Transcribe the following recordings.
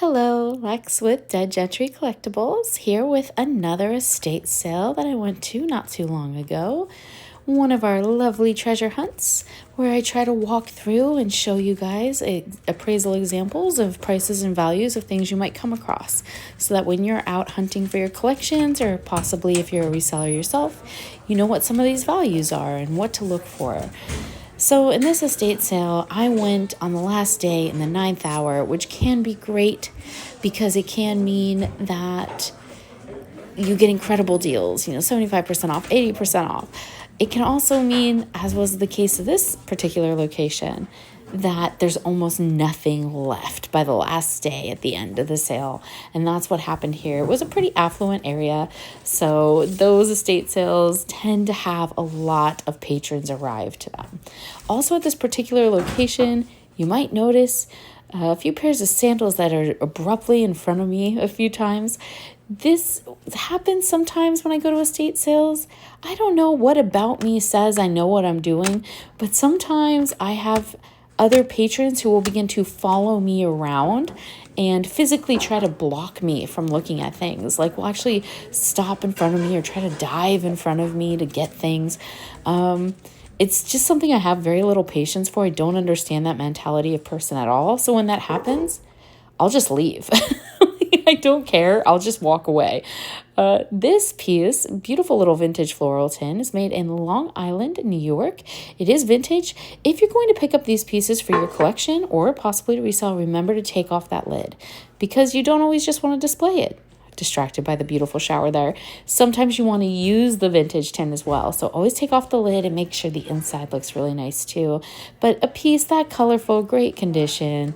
Hello, Lex with Dead Gentry Collectibles, here with another estate sale that I went to not too long ago. One of our lovely treasure hunts where I try to walk through and show you guys appraisal examples of prices and values of things you might come across, so that when you're out hunting for your collections, or possibly if you're a reseller yourself, you know what some of these values are and what to look for. So in this estate sale, I went on the last day in the 9th hour, which can be great because it can mean that you get incredible deals, 75% off, 80% off. It can also mean, as was the case of this particular location, that there's almost nothing left by the last day at the end of the sale. And that's what happened here. It was a pretty affluent area, so those estate sales tend to have a lot of patrons arrive to them. Also at this particular location, you might notice a few pairs of sandals that are abruptly in front of me a few times. This happens sometimes when I go to estate sales. I don't know what about me says I know what I'm doing, but sometimes I have other patrons who will begin to follow me around and physically try to block me from looking at things. Like, will actually stop in front of me or try to dive in front of me to get things. It's just something I have very little patience for. I don't understand that mentality of person at all. So when that happens, I'll just leave. I don't care. I'll just walk away. This piece, beautiful little vintage floral tin, is made in Long Island, New York. It is vintage. If you're going to pick up these pieces for your collection or possibly to resell, remember to take off that lid because you don't always just want to display it. Distracted by the beautiful shower there. Sometimes you want to use the vintage tin as well. So always take off the lid and make sure the inside looks really nice too. But a piece that colorful, great condition,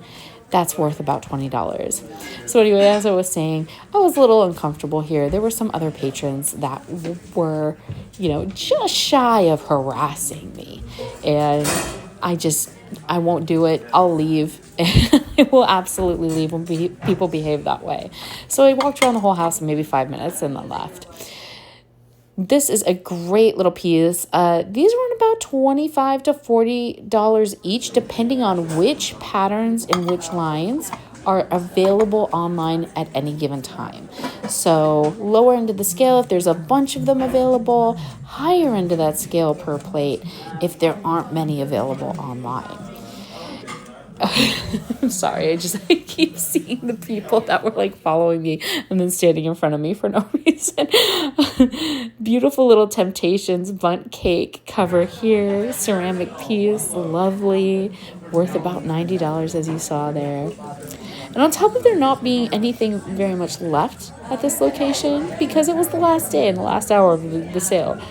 that's worth about $20. So anyway, as I was saying, I was a little uncomfortable here. There were some other patrons that were, just shy of harassing me. And I won't do it. I'll leave. I will absolutely leave when people behave that way. So I walked around the whole house in maybe 5 minutes and then left. This is a great little piece. These were about $25 to $40 each, depending on which patterns and which lines are available online at any given time. So lower end of the scale if there's a bunch of them available, higher end of that scale per plate if there aren't many available online. I'm sorry, I keep seeing the people that were following me and then standing in front of me for no reason. Beautiful little Temptations bundt cake cover here, ceramic piece, lovely, worth about $90 as you saw there. And on top of there not being anything very much left at this location, because it was the last day and the last hour of the sale,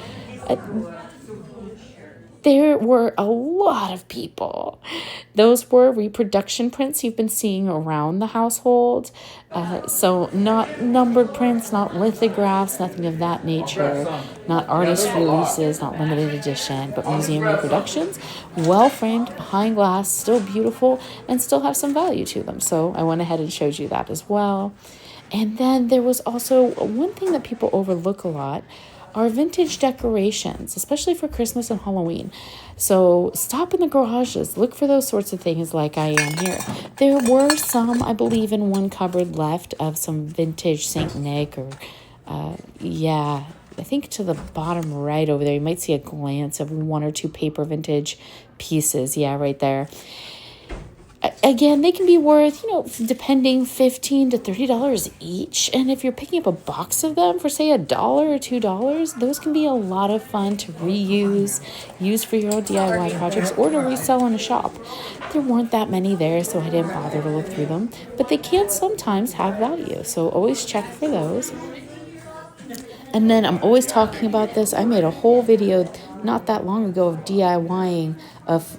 there were a lot of people. Those were reproduction prints you've been seeing around the household. So not numbered prints, not lithographs, nothing of that nature. Not artist releases, not limited edition, but museum reproductions. Well framed, behind glass, still beautiful, and still have some value to them. So I went ahead and showed you that as well. And then there was also one thing that people overlook a lot are vintage decorations, especially for Christmas and Halloween. So stop in the garages, look for those sorts of things like I am here. There were some, I believe, in one cupboard left of some vintage St. Nick or, I think to the bottom right over there, you might see a glance of one or two paper vintage pieces. Yeah, right there. Again, they can be worth, depending $15 to $30 each. And if you're picking up a box of them for, say, $1 or $2, those can be a lot of fun to reuse, use for your own DIY projects, or to resell in a shop. There weren't that many there, so I didn't bother to look through them. But they can sometimes have value, so always check for those. And then I'm always talking about this. I made a whole video not that long ago of DIYing of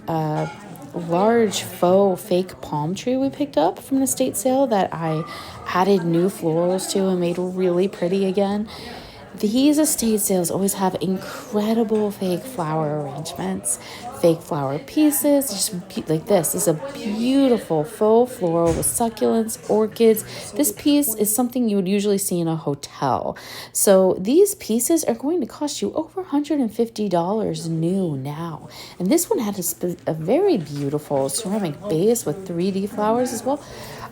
large faux fake palm tree we picked up from an estate sale that I added new florals to and made really pretty again. These estate sales always have incredible fake flower arrangements, fake flower pieces, just like this. This is a beautiful faux floral with succulents, orchids. This piece is something you would usually see in a hotel. So these pieces are going to cost you over $150 new now. And this one had a very beautiful ceramic base with 3D flowers as well.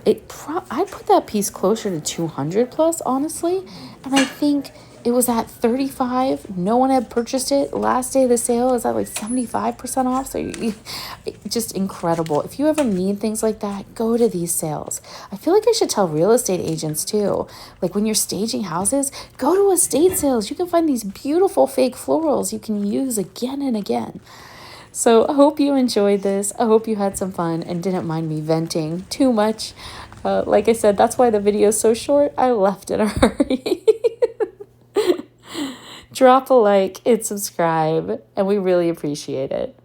I'd put that piece closer to 200 plus, honestly. And I think it was at 35. No one had purchased it. Last day of the sale is at like 75% off. So just incredible. If you ever need things like that, go to these sales. I feel like I should tell real estate agents too. Like when you're staging houses, go to estate sales. You can find these beautiful fake florals you can use again and again. So I hope you enjoyed this. I hope you had some fun and didn't mind me venting too much. Like I said, that's why the video is so short. I left in a hurry. Drop a like and subscribe, and we really appreciate it.